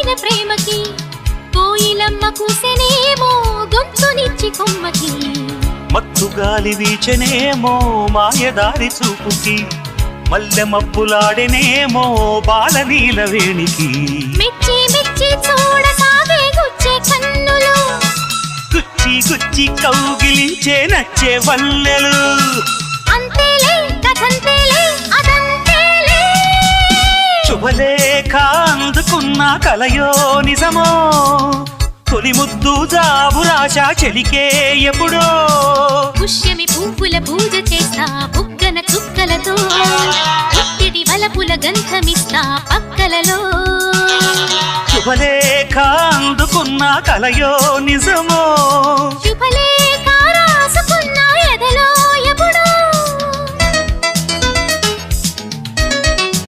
పుట్టిన ప్రేమకి కోయిలమ్మ కూసెనేమో గొంతునిచ్చి కొమ్మకి మత్తు గాలి వీచెనేమో మాయదారి చూపుకి మల్లె మబ్బులాడెనేమో బాలనీల వేణికి మెచ్చి మెచ్చి చూడసాగే గుచ్చే కన్నులు గుచ్చి గుచ్చి కౌగిలించే నచ్చే వల్లెలు అంతేలే కథంతేలే అదంతేలే శుభలేఖ అందుకున్న కలయో నిజమో తొలి ముద్దు జాబు రాశ చెలికే ఎప్పుడో పుష్యమి పువ్వుల పూజ చేస్తా బుగ్గన చుక్కలతో పుట్టిడి వలపుల గంధమిస్తా పక్కలలో శుభలేఖ అందుకున్న కలయో నిజమో శుభలే